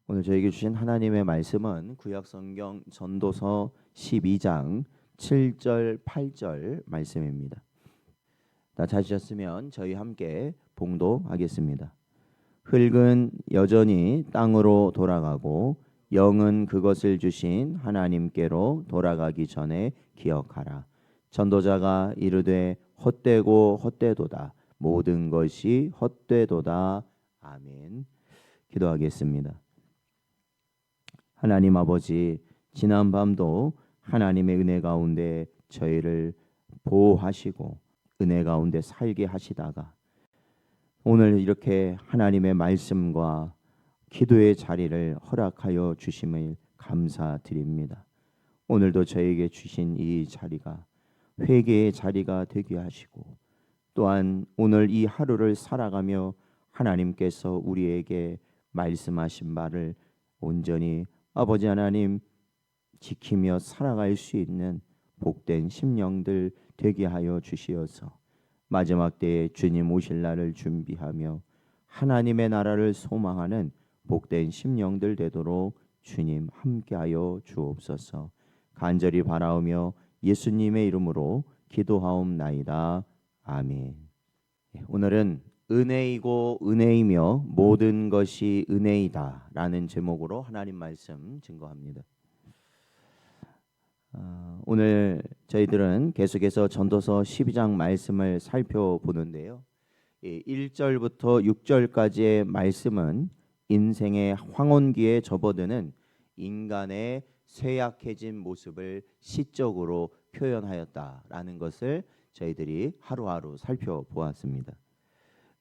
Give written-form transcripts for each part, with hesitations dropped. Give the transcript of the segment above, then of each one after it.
오늘 저에게 주신 하나님의 말씀은 구약성경 전도서 12장 7절 8절 말씀입니다. 다 찾으셨으면 저희 함께 봉독하겠습니다. 흙은 여전히 땅으로 돌아가고 영은 그것을 주신 하나님께로 돌아가기 전에 기억하라. 전도자가 이르되 헛되고 헛되도다. 모든 것이 헛되도다. 아멘. 기도하겠습니다. 하나님 아버지, 지난 밤도 하나님의 은혜 가운데 저희를 보호하시고 은혜 가운데 살게 하시다가 오늘 이렇게 하나님의 말씀과 기도의 자리를 허락하여 주심을 감사드립니다. 오늘도 저에게 주신 이 자리가 회개의 자리가 되게 하시고 또한 오늘 이 하루를 살아가며 하나님께서 우리에게 말씀하신 말을 온전히 아버지 하나님 지키며 살아갈 수 있는 복된 심령들 되게 하여 주시어서 마지막 때에 주님 오실 날을 준비하며 하나님의 나라를 소망하는 복된 심령들 되도록 주님 함께하여 주옵소서. 간절히 바라오며 예수님의 이름으로 기도하옵나이다. 아멘. 오늘은 은혜이고 은혜이며 모든 것이 은혜이다 라는 제목으로 하나님 말씀 증거합니다. 오늘 저희들은 계속해서 전도서 12장 말씀을 살펴보는데요. 1절부터 6절까지의 말씀은 인생의 황혼기에 접어드는 인간의 쇠약해진 모습을 시적으로 표현하였다라는 것을 저희들이 하루하루 살펴보았습니다.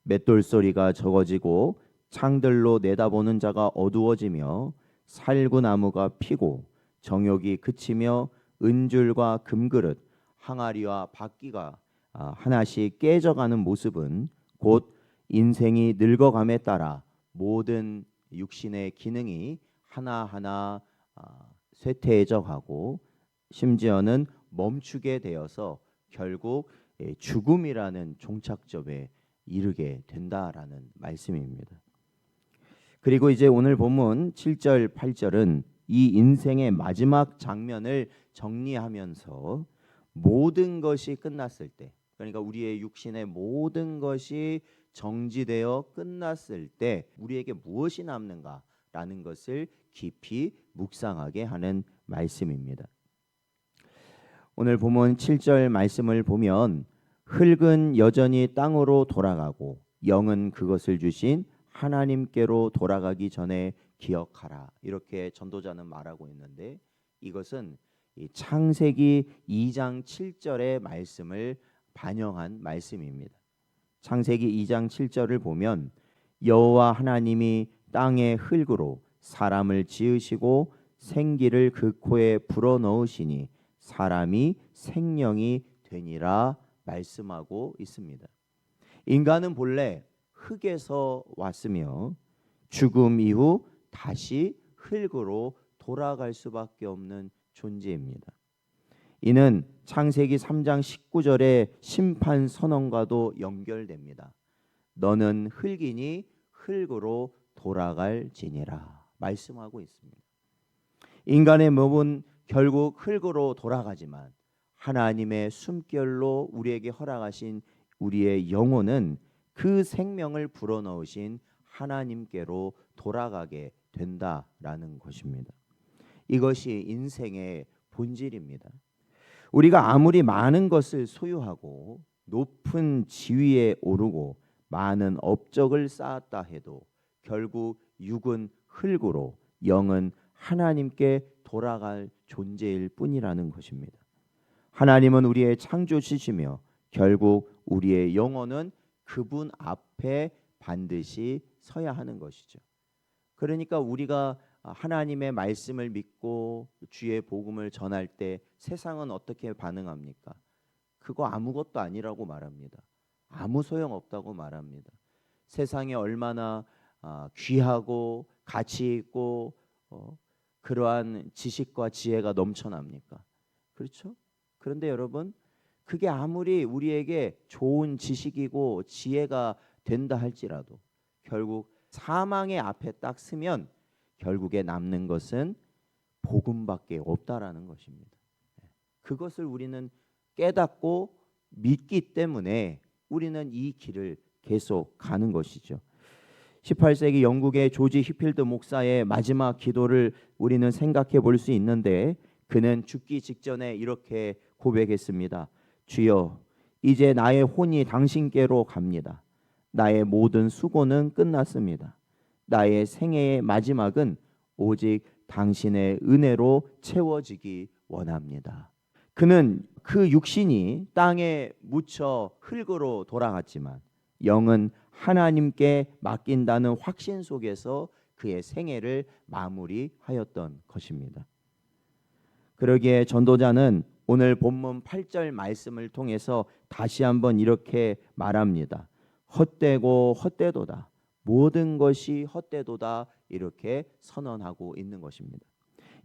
맷돌 소리가 적어지고 창들로 내다보는 자가 어두워지며 살구나무가 피고 정욕이 그치며 은줄과 금그릇, 항아리와 바퀴가 하나씩 깨져가는 모습은 곧 인생이 늙어감에 따라 모든 육신의 기능이 하나하나 쇠퇴해져 가고 심지어는 멈추게 되어서 결국 죽음이라는 종착점에 이르게 된다라는 말씀입니다. 그리고 이제 오늘 본문 7절 8절은 이 인생의 마지막 장면을 정리하면서 모든 것이 끝났을 때, 그러니까 우리의 육신의 모든 것이 정지되어 끝났을 때 우리에게 무엇이 남는가라는 것을 깊이 묵상하게 하는 말씀입니다. 오늘 본문 7절 말씀을 보면 흙은 여전히 땅으로 돌아가고 영은 그것을 주신 하나님께로 돌아가기 전에 기억하라. 이렇게 전도자는 말하고 있는데 이것은 이 창세기 2장 7절의 말씀을 반영한 말씀입니다. 창세기 2장 7절을 보면 여호와 하나님이 땅의 흙으로 사람을 지으시고 생기를 그 코에 불어넣으시니 사람이 생명이 되니라 말씀하고 있습니다. 인간은 본래 흙에서 왔으며 죽음 이후 다시 흙으로 돌아갈 수밖에 없는 존재입니다. 이는 창세기 3장 19절의 심판 선언과도 연결됩니다. 너는 흙이니 흙으로 돌아갈지니라 말씀하고 있습니다. 인간의 몸은 결국 흙으로 돌아가지만 하나님의 숨결로 우리에게 허락하신 우리의 영혼은 그 생명을 불어넣으신 하나님께로 돌아가게 된다라는 것입니다. 이것이 인생의 본질입니다. 우리가 아무리 많은 것을 소유하고 높은 지위에 오르고 많은 업적을 쌓았다 해도 결국 육은 흙으로 영은 하나님께 돌아갈 존재일 뿐이라는 것입니다. 하나님은 우리의 창조주시며 결국 우리의 영혼은 그분 앞에 반드시 서야 하는 것이죠. 그러니까 우리가 하나님의 말씀을 믿고 주의 복음을 전할 때 세상은 어떻게 반응합니까? 그거 아무것도 아니라고 말합니다. 아무 소용없다고 말합니다. 세상에 얼마나 귀하고 가치 있고 그러한 지식과 지혜가 넘쳐납니까? 그렇죠? 그런데 여러분, 그게 아무리 우리에게 좋은 지식이고 지혜가 된다 할지라도 결국 사망의 앞에 딱 서면 결국에 남는 것은 복음밖에 없다라는 것입니다. 그것을 우리는 깨닫고 믿기 때문에 우리는 이 길을 계속 가는 것이죠. 18세기 영국의 조지 히필드 목사의 마지막 기도를 우리는 생각해 볼 수 있는데, 그는 죽기 직전에 이렇게 고백했습니다. 주여, 이제 나의 혼이 당신께로 갑니다. 나의 모든 수고는 끝났습니다. 나의 생애의 마지막은 오직 당신의 은혜로 채워지기 원합니다. 그는 그 육신이 땅에 묻혀 흙으로 돌아갔지만 영은 하나님께 맡긴다는 확신 속에서 그의 생애를 마무리하였던 것입니다. 그러기에 전도자는 오늘 본문 8절 말씀을 통해서 다시 한번 이렇게 말합니다. 헛되고 헛되도다. 모든 것이 헛되도다. 이렇게 선언하고 있는 것입니다.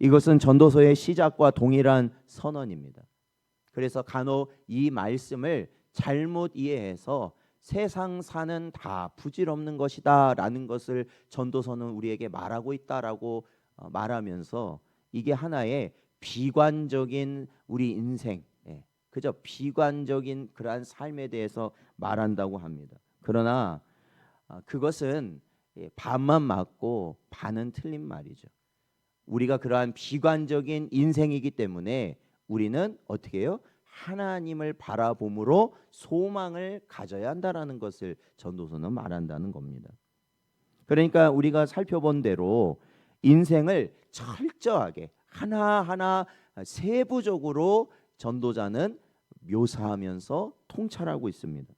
이것은 전도서의 시작과 동일한 선언입니다. 그래서 간혹 이 말씀을 잘못 이해해서 세상 사는 다 부질없는 것이다 라는 것을 전도서는 우리에게 말하고 있다라고 말하면서 이게 하나의 비관적인 우리 인생, 그저 비관적인 그러한 삶에 대해서 말한다고 합니다. 그러나 그것은 반만 맞고 반은 틀린 말이죠. 우리가 그러한 비관적인 인생이기 때문에 우리는 어떻게 해요? 하나님을 바라봄으로 소망을 가져야 한다라는 것을 전도서는 말한다는 겁니다. 그러니까 우리가 살펴본 대로 인생을 철저하게 하나하나 세부적으로 전도자는 묘사하면서 통찰하고 있습니다.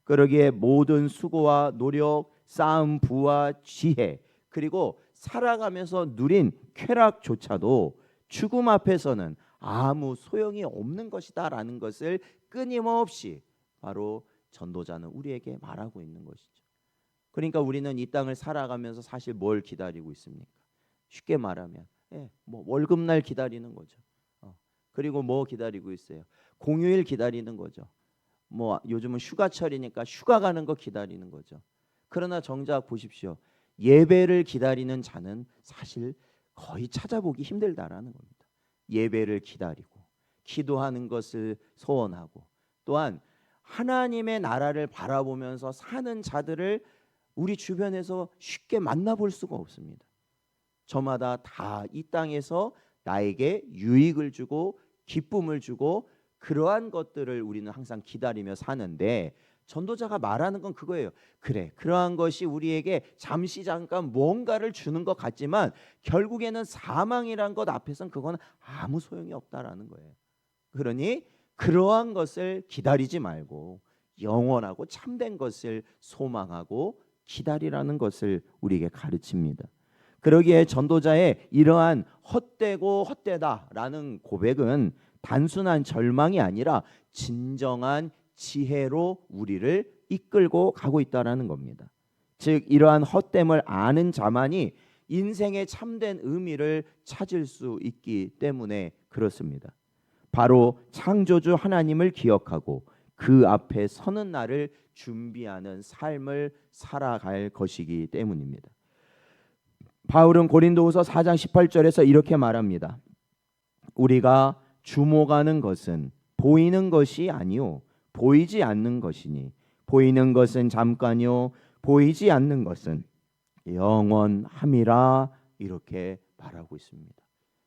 그러기에 모든 수고와 노력, 쌓은 부와 지혜, 그리고 살아가면서 누린 쾌락조차도 죽음 앞에서는 아무 소용이 없는 것이다 라는 것을 끊임없이 바로 전도자는 우리에게 말하고 있는 것이죠. 그러니까 우리는 이 땅을 살아가면서 사실 뭘 기다리고 있습니까? 쉽게 말하면 뭐 월급날 기다리는 거죠. 그리고 뭐 기다리고 있어요? 공휴일 기다리는 거죠. 뭐 요즘은 휴가철이니까 휴가 가는 거 기다리는 거죠. 그러나 정작 보십시오. 예배를 기다리는 자는 사실 거의 찾아보기 힘들다라는 겁니다. 예배를 기다리고 기도하는 것을 소원하고 또한 하나님의 나라를 바라보면서 사는 자들을 우리 주변에서 쉽게 만나볼 수가 없습니다. 저마다 다 이 땅에서 나에게 유익을 주고 기쁨을 주고 그러한 것들을 우리는 항상 기다리며 사는데, 전도자가 말하는 건 그거예요. 그래, 그러한 것이 우리에게 잠시 잠깐 뭔가를 주는 것 같지만 결국에는 사망이란 것 앞에서는 그건 아무 소용이 없다라는 거예요. 그러니 그러한 것을 기다리지 말고 영원하고 참된 것을 소망하고 기다리라는 것을 우리에게 가르칩니다. 그러기에 전도자의 이러한 헛되고 헛되다라는 고백은 단순한 절망이 아니라 진정한 지혜로 우리를 이끌고 가고 있다라는 겁니다. 즉 이러한 헛됨을 아는 자만이 인생의 참된 의미를 찾을 수 있기 때문에 그렇습니다. 바로 창조주 하나님을 기억하고 그 앞에 서는 날을 준비하는 삶을 살아갈 것이기 때문입니다. 바울은 고린도후서 4장 18절에서 이렇게 말합니다. 우리가 주목하는 것은 보이는 것이 아니요 보이지 않는 것이니 보이는 것은 잠깐이요 보이지 않는 것은 영원함이라, 이렇게 말하고 있습니다.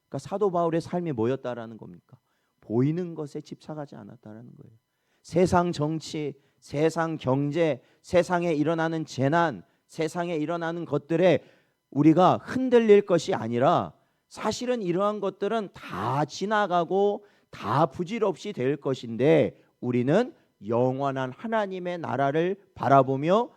그러니까 사도 바울의 삶이 뭐였다라는 겁니까? 보이는 것에 집착하지 않았다라는 거예요. 세상 정치, 세상 경제, 세상에 일어나는 재난, 세상에 일어나는 것들에 우리가 흔들릴 것이 아니라 사실은 이러한 것들은 다 지나가고 다 부질없이 될 것인데 우리는 영원한 하나님의 나라를 바라보며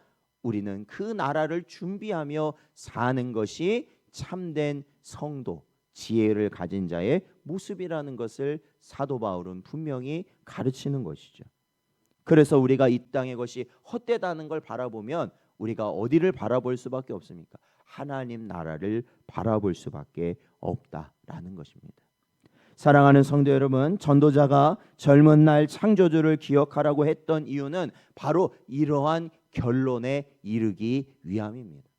우리는 그 나라를 준비하며 사는 것이 참된 성도, 지혜를 가진 자의 모습이라는 것을 사도 바울은 분명히 가르치는 것이죠. 그래서 우리가 이 땅의 것이 헛되다는 걸 바라보면 우리가 어디를 바라볼 수밖에 없습니까? 하나님 나라를 바라볼 수밖에 없다라는 것입니다. 사랑하는 성도 여러분, 전도자가 젊은 날 창조주를 기억하라고 했던 이유는 바로 이러한 결론에 이르기 위함입니다.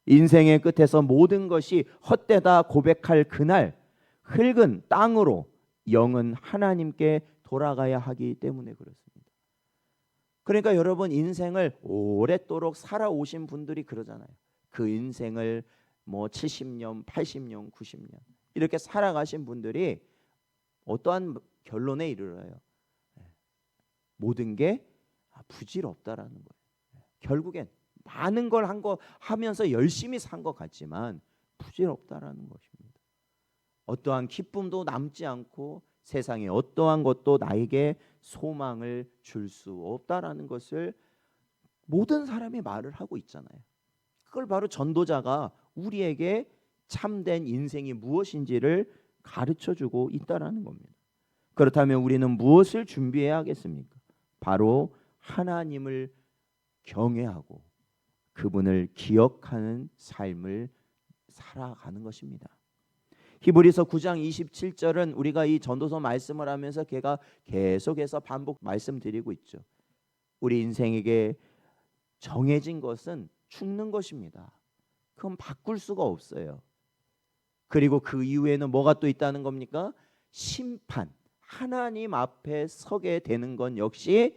인생의 끝에서 모든 것이 헛되다 고백할 그날 흙은 땅으로, 영은 하나님께 돌아가야 하기 때문에 그렇습니다. 그러니까 여러분, 인생을 오랫도록 살아오신 분들이 그러잖아요. 그 인생을 뭐 70년, 80년, 90년 이렇게 살아가신 분들이 어떠한 결론에 이르러요? 모든 게 부질없다라는 거예요. 결국엔 많은 걸 한 거 하면서 열심히 산 것 같지만 부질없다라는 것입니다. 어떠한 기쁨도 남지 않고 세상에 어떠한 것도 나에게 소망을 줄 수 없다라는 것을 모든 사람이 말을 하고 있잖아요. 그걸 바로 전도자가 우리에게 참된 인생이 무엇인지를 가르쳐주고 있다라는 겁니다. 그렇다면 우리는 무엇을 준비해야 하겠습니까? 바로 하나님을 경외하고 그분을 기억하는 삶을 살아가는 것입니다. 히브리서 9장 27절은 우리가 이 전도서 말씀을 하면서 걔가 계속해서 반복 말씀드리고 있죠. 우리 인생에게 정해진 것은 죽는 것입니다. 그건 바꿀 수가 없어요. 그리고 그 이후에는 뭐가 또 있다는 겁니까? 심판, 하나님 앞에 서게 되는 건 역시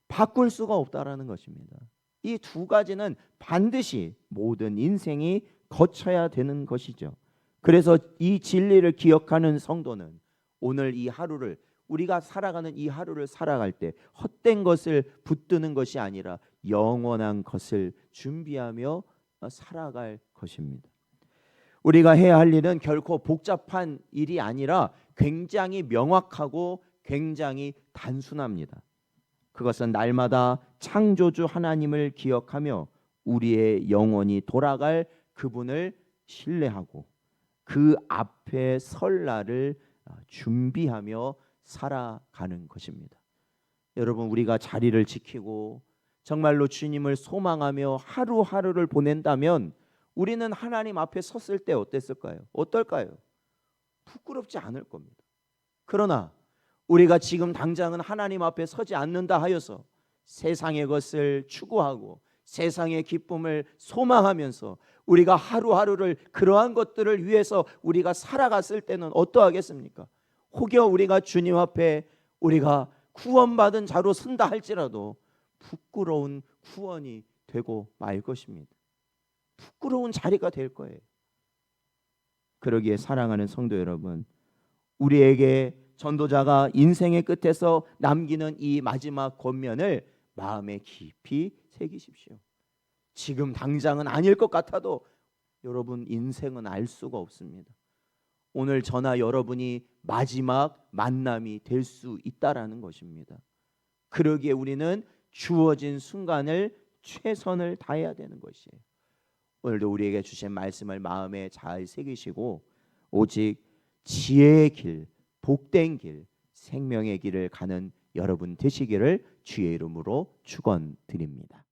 바꿀 수가 없다라는 것입니다. 이 두 가지는 반드시 모든 인생이 거쳐야 되는 것이죠. 그래서 이 진리를 기억하는 성도는 오늘 이 하루를, 우리가 살아가는 이 하루를 살아갈 때 헛된 것을 붙드는 것이 아니라 영원한 것을 준비하며 살아갈 것입니다. 우리가 해야 할 일은 결코 복잡한 일이 아니라 굉장히 명확하고 굉장히 단순합니다. 그것은 날마다 창조주 하나님을 기억하며 우리의 영혼이 돌아갈 그분을 신뢰하고 그 앞에 설 날을 준비하며 살아가는 것입니다. 여러분, 우리가 자리를 지키고 정말로 주님을 소망하며 하루하루를 보낸다면 우리는 하나님 앞에 섰을 때 어땠을까요? 어떨까요? 부끄럽지 않을 겁니다. 그러나 우리가 지금 당장은 하나님 앞에 서지 않는다 하여서 세상의 것을 추구하고 세상의 기쁨을 소망하면서 우리가 하루하루를 그러한 것들을 위해서 우리가 살아갔을 때는 어떠하겠습니까? 혹여 우리가 주님 앞에 우리가 구원받은 자로 선다 할지라도 부끄러운 구원이 되고 말 것입니다. 부끄러운 자리가 될 거예요. 그러기에 사랑하는 성도 여러분, 우리에게 전도자가 인생의 끝에서 남기는 이 마지막 권면을 마음에 깊이 새기십시오. 지금 당장은 아닐 것 같아도 여러분, 인생은 알 수가 없습니다. 오늘 저나 여러분이 마지막 만남이 될 수 있다라는 것입니다. 그러기에 우리는 주어진 순간을 최선을 다해야 되는 것이에요. 오늘도 우리에게 주신 말씀을 마음에 잘 새기시고 오직 지혜의 길, 복된 길, 생명의 길을 가는 여러분 되시기를 주의 이름으로 축원드립니다.